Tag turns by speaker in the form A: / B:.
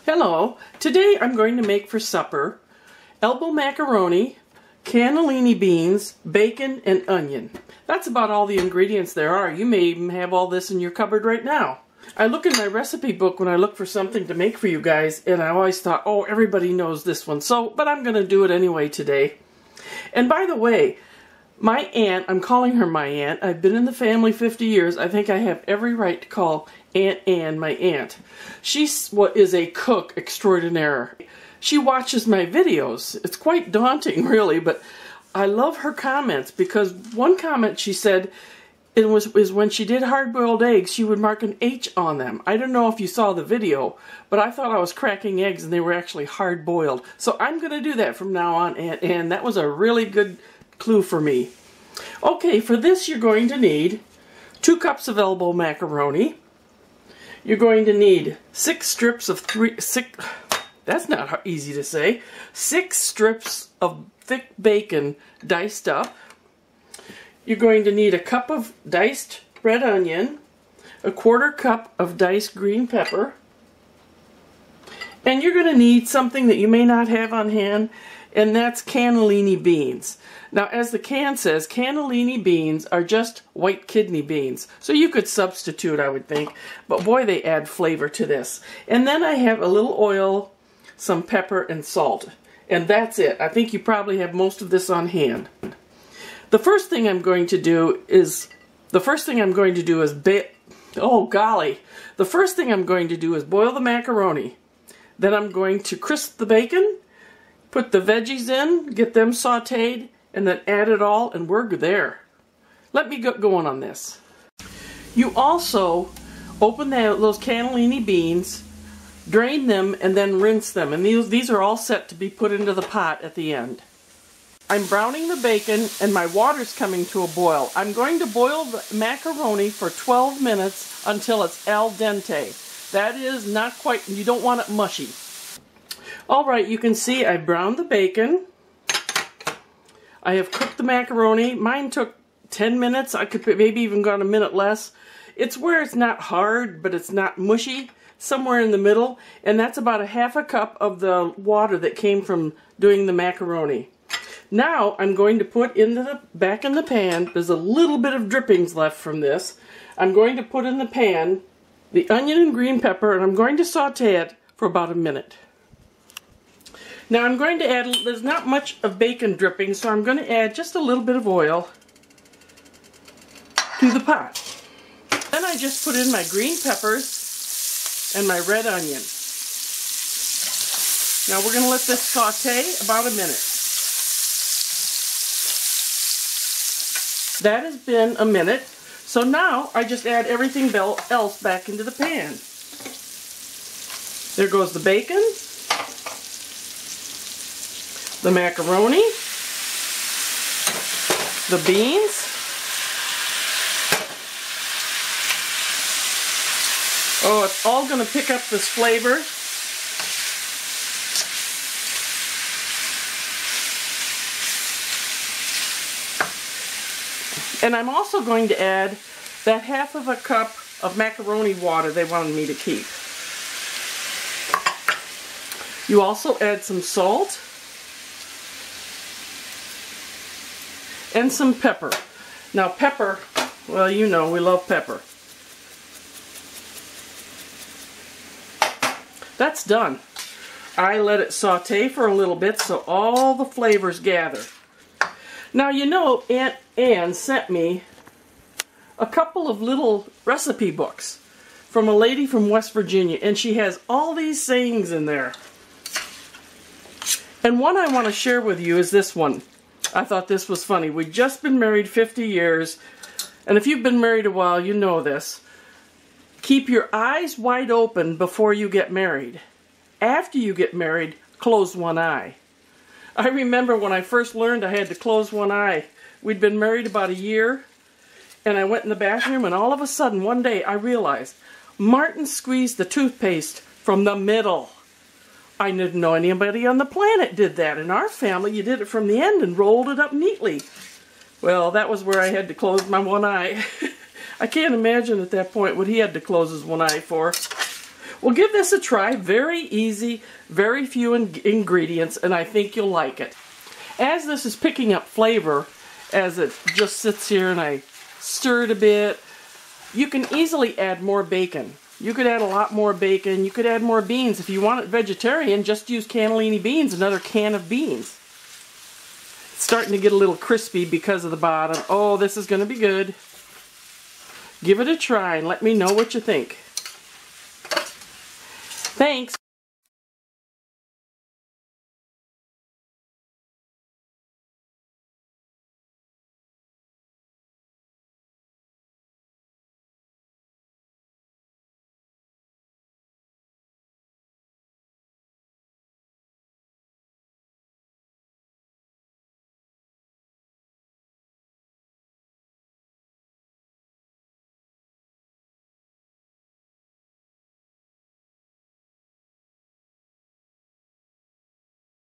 A: Hello, today I'm going to make for supper elbow macaroni, cannellini beans, bacon, and onion. That's about all the ingredients there are. You may even have all this in your cupboard right now. I look in my recipe book when I look for something to make for you guys, and I always thought, oh, everybody knows this one, but I'm going to do it anyway today. And by the way, my aunt, I'm calling her my aunt. I've been in the family 50 years. I think I have every right to call Aunt Ann my aunt. She is a cook extraordinaire. She watches my videos. It's quite daunting, really, but I love her comments because one comment she said is when she did hard-boiled eggs, she would mark an H on them. I don't know if you saw the video, but I thought I was cracking eggs and they were actually hard-boiled. So I'm going to do that from now on, Aunt Ann. That was a really good clue for me. Okay, for this you're going to need 2 cups of elbow macaroni. You're going to need 6 strips of that's not easy to say, 6 strips of thick bacon diced up. You're going to need a cup of diced red onion, a 1/4 cup of diced green pepper, and you're going to need something that you may not have on hand, and that's cannellini beans. Now, as the can says, cannellini beans are just white kidney beans. So you could substitute, I would think. But boy, they add flavor to this. And then I have a little oil, some pepper, and salt. And that's it. I think you probably have most of this on hand. The first thing I'm going to do is boil the macaroni. Then I'm going to crisp the bacon, put the veggies in, get them sauteed, and then add it all, and we're there. Let me get going on this. You also open those cannellini beans, drain them, and then rinse them. And these are all set to be put into the pot at the end. I'm browning the bacon, and my water's coming to a boil. I'm going to boil the macaroni for 12 minutes until it's al dente. That is not quite, you don't want it mushy. Alright, you can see I browned the bacon. I have cooked the macaroni. Mine took 10 minutes. I could maybe even gone a minute less. It's where it's not hard, but it's not mushy. Somewhere in the middle. And that's about a 1/2 cup of the water that came from doing the macaroni. Now I'm going to put back in the pan. There's a little bit of drippings left from this. I'm going to put in the pan the onion and green pepper, and I'm going to saute it for about a minute. Now I'm going to add, there's not much of bacon dripping, so I'm going to add just a little bit of oil to the pot. Then I just put in my green peppers and my red onion. Now we're going to let this saute about a minute. That has been a minute, so now I just add everything else back into the pan. There goes the bacon, the macaroni, the beans, oh, it's all going to pick up this flavor. And I'm also going to add that 1/2 cup of macaroni water they wanted me to keep. You also add some salt and some pepper. Now pepper, well, you know, we love pepper. That's done. I let it saute for a little bit so all the flavors gather. Now, you know, Aunt Ann sent me a couple of little recipe books from a lady from West Virginia, and she has all these sayings in there. And one I want to share with you is this one. I thought this was funny. We've just been married 50 years, and if you've been married a while, you know this. Keep your eyes wide open before you get married. After you get married, close one eye. I remember when I first learned I had to close one eye. We'd been married about a year, and I went in the bathroom, and all of a sudden, one day, I realized Martin squeezed the toothpaste from the middle. I didn't know anybody on the planet did that. In our family, you did it from the end and rolled it up neatly. Well, that was where I had to close my one eye. I can't imagine at that point what he had to close his one eye for. Well, give this a try. Very easy, very few ingredients, and I think you'll like it. As this is picking up flavor, as it just sits here and I stir it a bit, you can easily add more bacon. You could add a lot more bacon. You could add more beans. If you want it vegetarian, just use cannellini beans, another can of beans. It's starting to get a little crispy because of the bottom. Oh, this is going to be good. Give it a try and let me know what you think. Thanks.